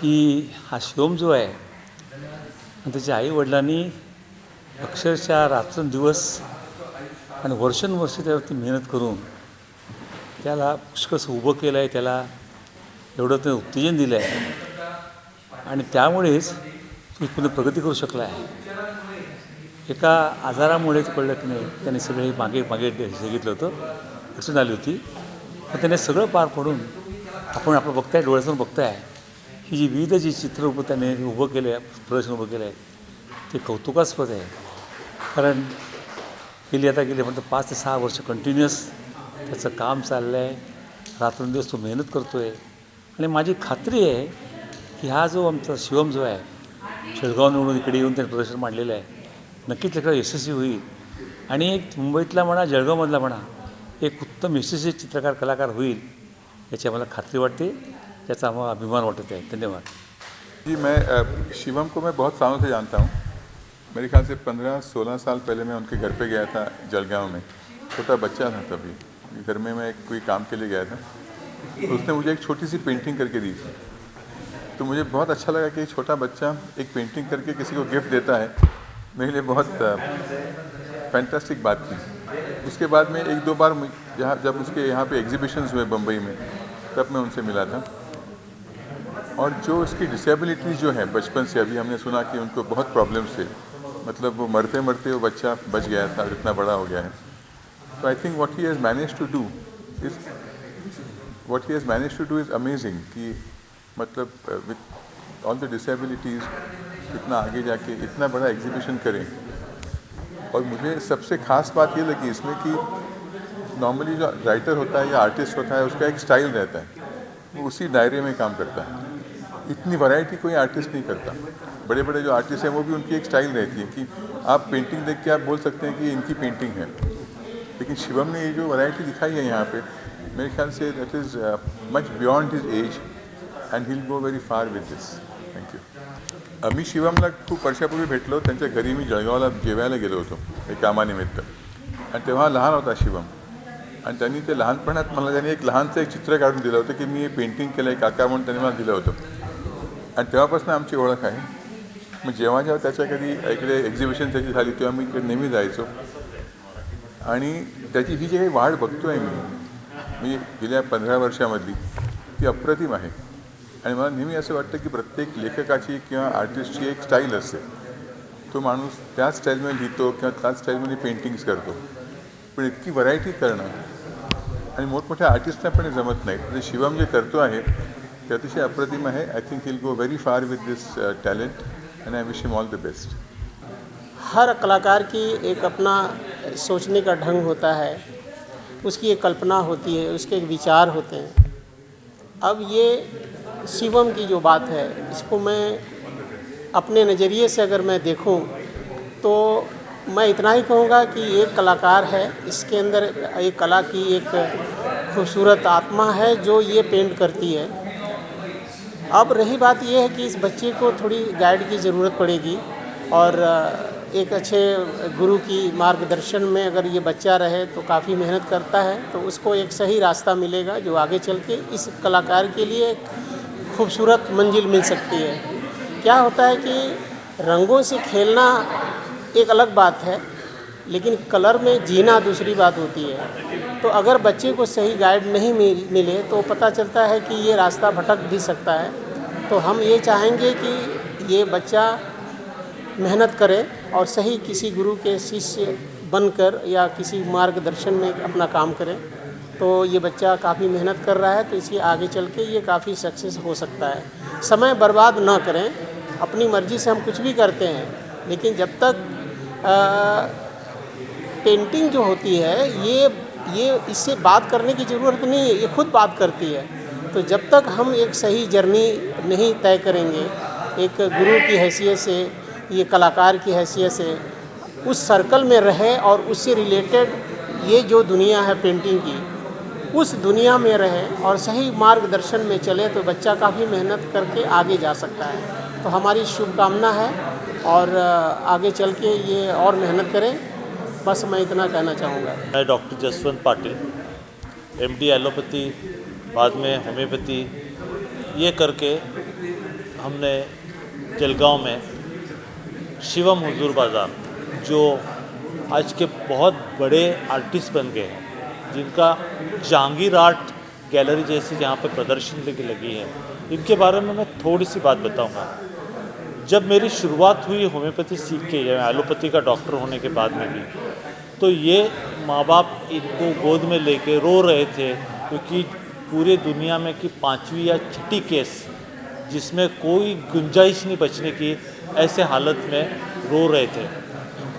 की हा शिवम जो आहे आणि त्याच्या आईवडिलांनी अक्षरशः रात्रंदिवस आणि वर्षानुवर्ष त्यावरती मेहनत करून त्याला पुष्कळसं उभं केलं आहे, त्याला एवढं ते उत्तेजन दिलं आहे आणि त्यामुळेच तो इथपर्यंत प्रगती करू शकला आहे. एका आजारामुळेच कळलं की नाही त्याने सगळे मागे मागे घेतलं होतं, अडचण आली होती. पण त्याने सगळं पार पडून आपण बघताय, डोळ्यासमोर बघताय ही जी विविध जी चित्ररूपं त्याने उभं केलं आहे, प्रदर्शन उभं केलं आहे ते कौतुकास्पद आहे. कारण गेली म्हणतो 5 ते 6 वर्ष कंटिन्युअस त्याचं काम चाललं आहे. रात्रंदिवस तो मेहनत करतो आहे आणि माझी खात्री आहे की हा जो आमचा शिवम जो आहे शेळगाववरून इकडे येऊन त्याने प्रदर्शन मांडलेलं आहे, नक्कीच त्याकडे यशस्वी होईल आणि एक मुंबईतला म्हणा, जळगावमधला म्हणा, एक उत्तम यशस्वी चित्रकार कलाकार होईल याची आम्हाला खात्री वाटते, त्याचा आम्हाला अभिमान वाटत आहे. धन्यवाद जी। शिवम को मैं बहुत सालों से जानता हूँ। मेरे ख्याल से 15-16 साल पहले मैं उनके घर पे गया था जलगांव में। छोटा बच्चा था तभी, घर में मैं कोई काम के लिए गया था, तो उसने मुझे एक छोटी सी पेंटिंग करके दी थी। तो मुझे बहुत अच्छा लगा कि छोटा बच्चा एक पेंटिंग करके किसी को गिफ्ट देता है, मेरे लिए बहुत फैंटास्टिक बात थी। उसके बाद में 1-2 बार जब उसके यहाँ पे एग्जीबिशंस हुए बम्बई में, तब मैं उनसे मिला था। और जो उसकी डिसेबिलिटीज़ जो है बचपन से, अभी हमने सुना कि उनको बहुत प्रॉब्लम्स थे, मतलब वो मरते मरते वो बच्चा बच गया था और इतना बड़ा हो गया है। तो I think what he has manage to do is amazing कि मतलब विथ ऑल द डिसेबिलिटीज़ इतना आगे जाके इतना बड़ा एग्जीबिशन करें। और मुझे सबसे ख़ास बात ये लगी इसमें कि नॉर्मली जो राइटर होता है या आर्टिस्ट होता है उसका एक स्टाइल रहता है, वो उसी दायरे में काम करता है। इतनी वैरायटी कोई आर्टिस्ट नहीं करता। बड़े बड़े जो आर्टिस्ट हैं वो भी उनकी एक स्टाइल रहती है कि आप पेंटिंग देख के आप बोल सकते हैं कि इनकी पेंटिंग है, लेकिन शिवम ने ये जो वैरायटी दिखाई है यहाँ पे, मेरे ख्याल से that is much beyond his age and he will go very far with this. Thank you. मी शिवमला खूप वर्षापूर्वी भेटलो, त्यांच्या घरी मी जळगावला जेवायला गेलो होतो एक कामानिमित्त, आणि तेव्हा लहान होता शिवम, आणि त्यांनी ते लहानपणात मला त्यांनी एक लहानचं एक चित्र काढून दिलं होतं की मी हे पेंटिंग केलं आहे काका म्हणून त्यांनी मला दिलं होतं, आणि तेव्हापासून आमची ओळख आहे. मग जेव्हा त्याच्या कधी इकडे एक्झिबिशन त्याची झाली तेव्हा मी इकडे नेहमी जायचो, आणि त्याची ही जी काही वाढ बघतो आहे मी गेल्या 15 वर्षामधली ती अप्रतिम आहे. आणि मला नेहमी असं वाटतं की प्रत्येक लेखकाची किंवा आर्टिस्टची एक स्टाईल असते, तो माणूस त्याच स्टाईलमध्ये लिहितो किंवा त्याच स्टाईलमध्ये पेंटिंग्स करतो, पण इतकी व्हरायटी करणं आणि मोठमोठ्या आर्टिस्टना पण जमत नाही. म्हणजे शिवम जे करतो आहे ते अतिशय अप्रतिम आहे. I think he will go very far with this talent and I wish him all the best. हर कलाकार की एक अपना सोचने का ढंग होता है, उसकी एक कल्पना होती है, उसके एक विचार होते हैं। अब ये शिवम की जो बात है, इसको मैं अपने नज़रिए से अगर मैं देखूं तो मैं इतना ही कहूँगा कि एक कलाकार है, इसके अंदर एक कला की एक खूबसूरत आत्मा है जो ये पेंट करती है। अब रही बात ये है कि इस बच्चे को थोड़ी गाइड की ज़रूरत पड़ेगी, और एक अच्छे गुरु की मार्गदर्शन में अगर ये बच्चा रहे तो काफ़ी मेहनत करता है तो उसको एक सही रास्ता मिलेगा जो आगे चल के इस कलाकार के लिए एक खूबसूरत मंजिल मिल सकती है। क्या होता है कि रंगों से खेलना एक अलग बात है, लेकिन कलर में जीना दूसरी बात होती है। तो अगर बच्चे को सही गाइड नहीं मिले तो पता चलता है कि ये रास्ता भटक भी सकता है। तो हम ये चाहेंगे कि ये बच्चा मेहनत करे और सही किसी गुरु के शिष्य बनकर या किसी मार्गदर्शन में अपना काम करे। तो ये बच्चा काफ़ी मेहनत कर रहा है, तो इसलिए आगे चल के ये काफ़ी सक्सेस हो सकता है। समय बर्बाद ना करें, अपनी मर्ज़ी से हम कुछ भी करते हैं, लेकिन जब तक पेंटिंग जो होती है ये इससे बात करने की ज़रूरत नहीं है, ये खुद बात करती है। तो जब तक हम एक सही जर्नी नहीं तय करेंगे, एक गुरु की हैसियत से, ये कलाकार की हैसियत से उस सर्कल में रहे और उससे रिलेटेड ये जो दुनिया है पेंटिंग की, उस दुनिया में रहे और सही मार्गदर्शन में चले तो बच्चा काफ़ी मेहनत करके आगे जा सकता है। तो हमारी शुभकामना है और आगे चल के ये और मेहनत करें, बस मैं इतना कहना चाहूँगा। मैं doctor Jaswant Patil, MD allopathy, बाद में होम्योपैथी, ये करके हमने जलगांव में शिवम हुजूर बाज़ार, जो आज के बहुत बड़े आर्टिस्ट बन गए हैं, जिनका जहांगीर आर्ट गैलरी जैसी जहाँ पे प्रदर्शनी लगी है, इनके बारे में मैं थोड़ी सी बात बताऊंगा। जब मेरी शुरुआत हुई होम्योपैथी सीख के या एलोपैथी का डॉक्टर होने के बाद में भी, तो ये माँ बाप इनको गोद में लेके रो रहे थे, क्योंकि पूरे दुनिया में कि 5वीं या 6ठी केस जिसमें कोई गुंजाइश नहीं बचने की, ऐसे हालत में रो रहे थे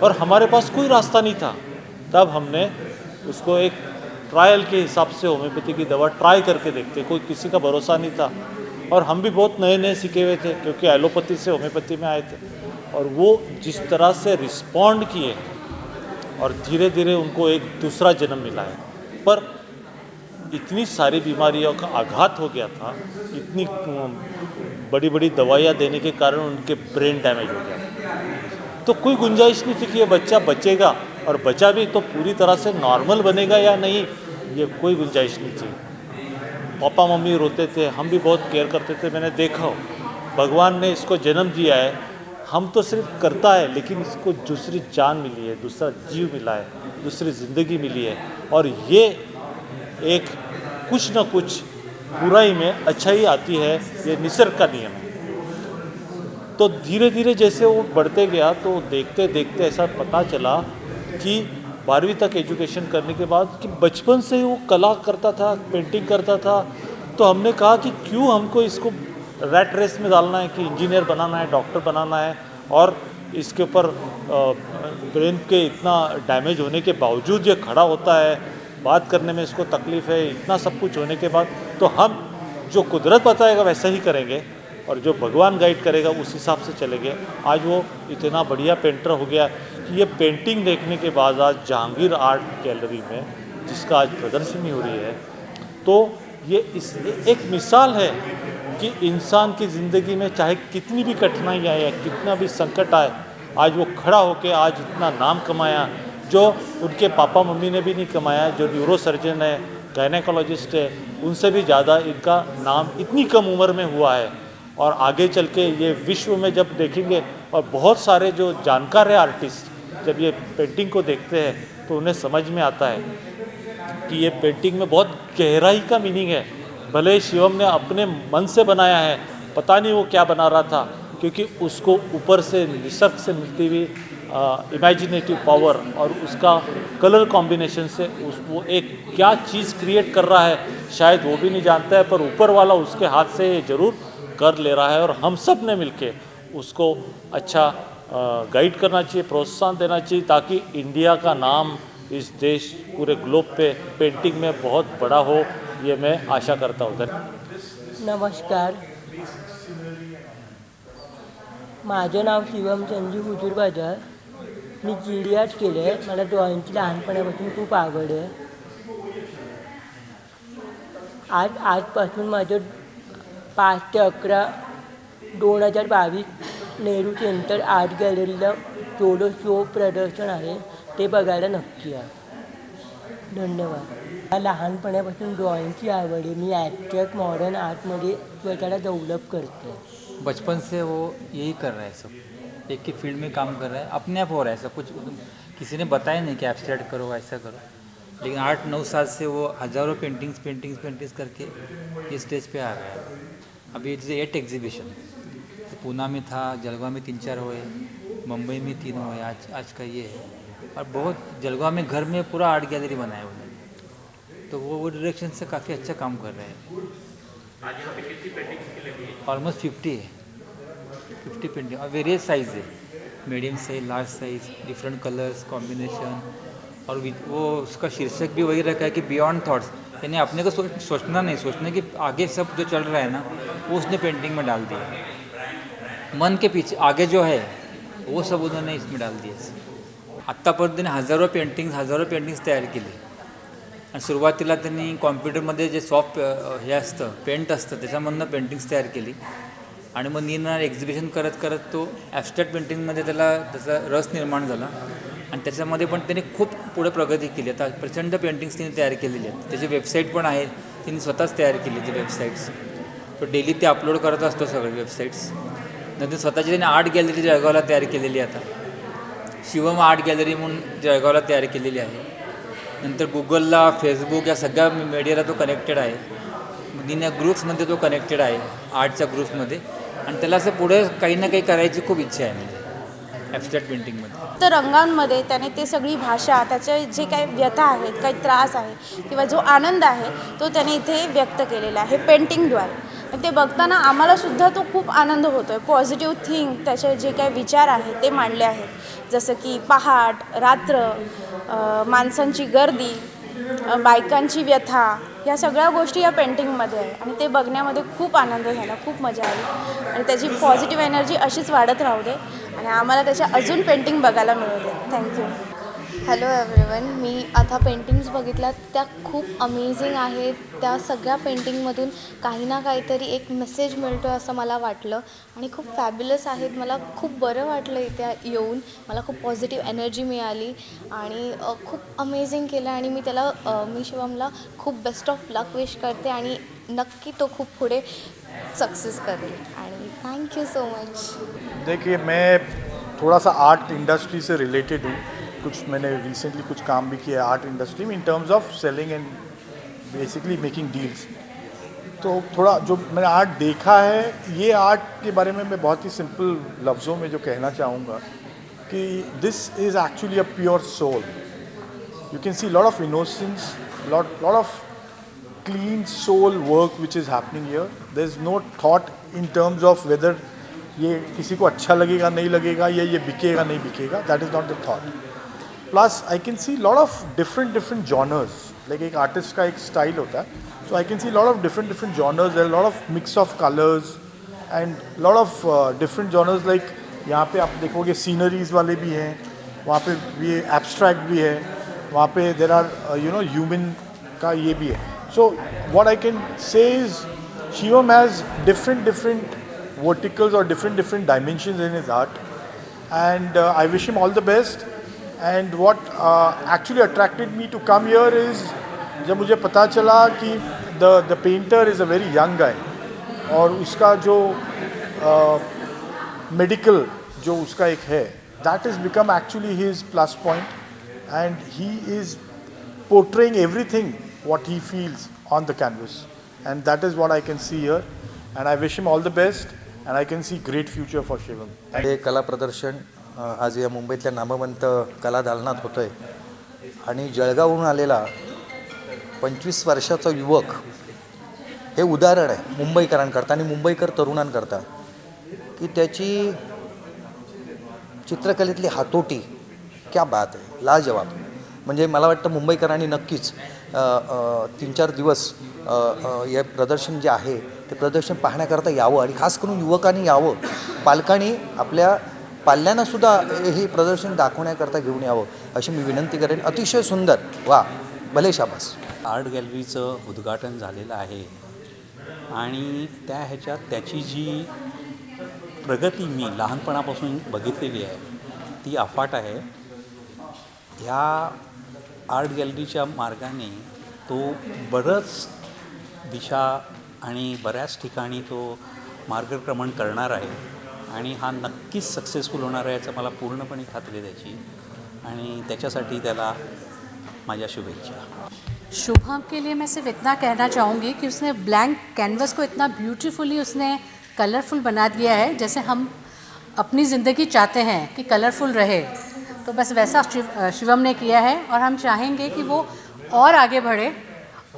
और हमारे पास कोई रास्ता नहीं था। तब हमने उसको एक ट्रायल के हिसाब से होम्योपैथी की दवा ट्राई करके देखते, कोई किसी का भरोसा नहीं था और हम भी बहुत नए नए सीखे हुए थे, क्योंकि एलोपैथी से होम्योपैथी में आए थे। और वो जिस तरह से रिस्पॉन्ड किए और धीरे धीरे उनको एक दूसरा जन्म मिला है। पर इतनी सारी बीमारियों का आघात हो गया था, इतनी बड़ी बड़ी दवाइयाँ देने के कारण उनके ब्रेन डैमेज हो गया, तो कोई गुंजाइश नहीं थी कि ये बच्चा बचेगा, और बचा भी तो पूरी तरह से नॉर्मल बनेगा या नहीं, ये कोई गुंजाइश नहीं थी। पापा मम्मी रोते थे, हम भी बहुत केयर करते थे। मैंने देखा भगवान ने इसको जन्म दिया है, हम तो सिर्फ करता है, लेकिन इसको दूसरी जान मिली है, दूसरा जीव मिला है, दूसरी ज़िंदगी मिली है, और ये एक कुछ न कुछ बुराई में अच्छाई आती है, ये निसर्ग का नियम है। तो धीरे धीरे जैसे वो बढ़ते गया, तो देखते देखते ऐसा पता चला कि 12वीं तक एजुकेशन करने के बाद कि बचपन से ही वो कला करता था, पेंटिंग करता था। तो हमने कहा कि क्यों हमको इसको रैट रेस में डालना है कि इंजीनियर बनाना है, डॉक्टर बनाना है, और इसके ऊपर ब्रेन के इतना डैमेज होने के बावजूद ये खड़ा होता है, बात करने में इसको तकलीफ़ है, इतना सब कुछ होने के बाद, तो हम जो कुदरत बताएगा वैसा ही करेंगे और जो भगवान गाइड करेगा उस हिसाब से चलेंगे। आज वो इतना बढ़िया पेंटर हो गया कि ये पेंटिंग देखने के बाद आज जहांगीर आर्ट गैलरी में, जिसका आज प्रदर्शनी हो रही है, तो ये इस एक मिसाल है कि इंसान की ज़िंदगी में चाहे कितनी भी कठिनाई आए या कितना भी संकट आए, आज वो खड़ा होकर आज इतना नाम कमाया, जो उनके पापा मम्मी ने भी नहीं कमाया, जो न्यूरो सर्जन है, गायनेकोलॉजिस्ट है, उनसे भी ज़्यादा इनका नाम इतनी कम उम्र में हुआ है। और आगे चल के ये विश्व में जब देखेंगे, और बहुत सारे जो जानकार है आर्टिस्ट जब ये पेंटिंग को देखते हैं तो उन्हें समझ में आता है कि ये पेंटिंग में बहुत गहराई का मीनिंग है। भले ही शिवम ने अपने मन से बनाया है, पता नहीं वो क्या बना रहा था, क्योंकि उसको ऊपर से निसर्ग से मिलती हुई इमेजिनेटिव पावर और उसका कलर कॉम्बिनेशन से वो एक क्या चीज़ क्रिएट कर रहा है शायद वो भी नहीं जानता है, पर ऊपर वाला उसके हाथ से ये ज़रूर कर ले रहा है। और हम सब ने मिलके उसको अच्छा गाइड करना चाहिए, प्रोत्साहन देना चाहिए, ताकि इंडिया का नाम इस देश पूरे ग्लोब पे पेंटिंग में बहुत बड़ा हो, ये मैं आशा करता हूँ। नमस्कार, माझं नाव शिवम संजीव हुजूर बाजार. मी GD आर्ट केलं आहे. मला ड्रॉइंगची लहानपणापासून खूप आवड आहे. आजपासून माझं 5 ते 11 2022 नेहरू सेंटर आर्ट गॅलरीला सोलो शो प्रदर्शन आहे, ते बघायला नक्की या. धन्यवाद. मला लहानपणापासून ड्रॉइंगची आवड आहे. मी ॲबस्ट्रॅक्ट मॉडर्न आर्टमध्ये स्वतःला डेव्हलप करते. बचपन से वो यही कर रहा है, सब एक ही फील्ड में काम कर रहा है, अपने आप हो रहा है सब कुछ। किसी ने बताया नहीं कि एब्स्ट्रैक्ट करो, ऐसा करो, लेकिन 8-9 साल से वो हज़ारों पेंटिंग्स करके ये स्टेज पे आ रहा है. अभी जैसे 8 एग्जीबिशन तो पूना में था, जलगांव में 3-4 हुए, मुंबई में 3 हुए, आज का ये है. और बहुत जलगांव में घर में पूरा आर्ट गैलरी बनाया उन्होंने, तो वो डायरेक्शन से काफ़ी अच्छा काम कर रहे हैं. ऑलमोस्ट 50 है, 50 पेंटिंग और वेरियस साइज़ है, medium size, large size, different colours combination. और वो उसका शीर्षक भी वही रखा है कि बियॉन्ड थॉट्स, यानी अपने को सोचना नहीं, सोचने कि आगे सब जो चल रहा है ना वो उसने पेंटिंग में डाल दिया. मन के पीछे आगे जो है वो सब उन्होंने इसमें डाल दिया. आत्तापर्यंत हजारों पेंटिंग्स तयार केली. आणि सुरुवातीला त्यांनी कॉम्प्युटरमध्ये जे सॉफ्ट हे असतं पेंट असतं त्याच्यामधनं पेंटिंग्स तयार केली. आणि मग निरनिराळे एक्झिबिशन करत करत तो ॲबस्ट्रॅक्ट पेंटिंगमध्ये त्याचा रस निर्माण झाला. आणि त्याच्यामध्ये पण त्यांनी खूप पुढे प्रगती केली. आता प्रचंड पेंटिंग्स त्यांनी तयार केलेली आहेत. त्याची वेबसाईट पण आहे, त्यांनी स्वतःच तयार केली ती वेबसाईट्स. तो डेली ते अपलोड करत असतो सगळे वेबसाईट्स. नंतर स्वतःची त्याने आर्ट गॅलरी जळगावला तयार केलेली आहे. आता शिवम आर्ट गॅलरी म्हणून जळगावला तयार केलेली आहे. नंतर गुगलला, फेसबुक या सगळ्या मीडियाला तो कनेक्टेड आहे. दिन्या ग्रुप्समध्ये तो कनेक्टेड आहे, आर्टच्या ग्रुप्समध्ये. आणि त्याला असं पुढे काही ना काही करायची खूप इच्छा आहे, म्हणजे ॲब्स्ट्रॅक्ट पेंटिंगमध्ये. तर रंगांमध्ये त्याने ते सगळी भाषा, त्याचे जे काही व्यथा आहेत, काही त्रास आहे किंवा जो आनंद आहे तो त्याने इथे व्यक्त केलेला आहे पेंटिंगद्वारे. ते बघताना आम्हालासुद्धा तो खूप आनंद होतो आहे. पॉझिटिव्ह थिंक, त्याचे जे काही विचार आहेत ते मांडले आहेत, जसं की पहाट, रात्र, माणसांची गर्दी, बायकांची व्यथा, ह्या सगळ्या गोष्टी या पेंटिंगमध्ये आहे. आणि ते बघण्यामध्ये खूप आनंद झाला, खूप मजा आली. आणि त्याची पॉझिटिव्ह एनर्जी अशीच वाढत राहू दे आणि आम्हाला त्याच्या अजून पेंटिंग बघायला मिळू दे. थँक्यू. Hello everyone. मी आता पेंटिंग्स बघितल्या, त्या खूप अमेझिंग आहेत. त्या सगळ्या पेंटिंगमधून काही ना काहीतरी एक मेसेज मिळतो असं मला वाटलं आणि खूप फॅब्युलस आहेत. मला खूप बरं वाटलं इथे येऊन. मला खूप पॉझिटिव्ह एनर्जी मिळाली आणि खूप अमेझिंग केलं. आणि मी शिवमला खूप बेस्ट ऑफ लक विश करते आणि नक्की तो खूप पुढे सक्सेस करेल. आणि थैंक यू सो मच. देखिए, मैं थोड़ा सा आर्ट इंडस्ट्री से रिलेटेड हूँ. मैंने रिसेंटली कुछ काम भी किया है आर्ट इंडस्ट्री में in terms of selling and basically making deals. तो थोड़ा जो मैंने आर्ट देखा है, ये आर्ट के बारे में मैं बहुत ही सिंपल लफ्ज़ों में जो कहना चाहूँगा कि this is actually a pure soul. You can see lot of innocence, lot of clean soul work which is happening here. There is no thought in terms of whether ये किसी को अच्छा लगेगा नहीं लगेगा या ये बिकेगा नहीं बिकेगा. That is not the thought. Plus I can see lot of different genres. Like एक artist का एक style होता है. So I can see lot of different genres. There are a lot of mix of colors and lot of different genres. Like यहाँ पे आप देखोगे sceneries वाले भी हैं, वहाँ पे भी abstract भी है, वहाँ पे there are human का ये भी है. So what I can say is Shivam has different verticals or different dimensions in his art, and I wish him all the best. And what actually attracted me to come here is जब मुझे पता चला कि the painter is a very young guy और उसका जो medical जो उसका एक है, that has become actually his plus point, and he is portraying everything what he feels on the canvas, and that is what I can see here, and I wish him all the best, and I can see great future for Shivam. हे कला प्रदर्शन आज या मुंबईतल्या नामवंत कला दालनात होतं आहे. आणि जळगावहून आलेला 25 वर्षाचा युवक हे उदाहरण आहे मुंबईकरांकरता आणि मुंबईकर तरुणांकरता की त्याची चित्रकलेतली हातोटी क्या बात आहे, लाजवाब. म्हणजे मला वाटतं मुंबईकरांनी नक्कीच 3-4 दिवस हे प्रदर्शन जे आहे ते प्रदर्शन पाहण्याकरता यावं आणि खास करून युवकांनी यावं. पालकांनी आपल्या पाल्यांनासुद्धा हे प्रदर्शन दाखवण्याकरता घेऊन यावं अशी मी विनंती करेन. अतिशय सुंदर, वा, भले शाबास. आर्ट गॅलरीचं उद्घाटन झालेलं आहे आणि ह्याच्यात त्याची जी प्रगती मी लहानपणापासून बघितलेली आहे ती अफाट आहे. ह्या आर्ट गॅलरीच्या मार्गाने तो बरंच दिशा आणि बऱ्याच ठिकाणी तो मार्गक्रमण करणार आहे आणि हा नक्कीच सक्सेसफुल होणार आहे याचं मला पूर्णपणे खात्री आहे त्याची. आणि त्याच्यासाठी त्याला माझ्या शुभेच्छा. शुभम के लिए मैं सिर्फ इतना कहना चाहूँगी कि उसने ब्लैंक कैनवस को इतना ब्यूटीफुली उसने कलरफुल बना दिया है जैसे हम अपनी ज़िंदगी चाहते हैं कि कलरफुल रहे. तो बस वैसा शिवम ने किया है और हम चाहेंगे कि वो और आगे बढ़े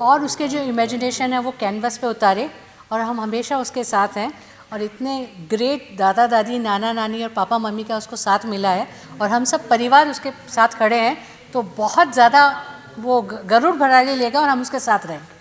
और उसके जो इमेजिनेशन है वो कैनवस पे उतारे और हम हमेशा उसके साथ हैं. और इतने ग्रेट दादा दादी, नाना नानी और पापा मम्मी का उसको साथ मिला है और हम सब परिवार उसके साथ खड़े हैं. तो बहुत ज़्यादा वो गरुड़ भरारी लेगा और हम उसके साथ रहेंगे.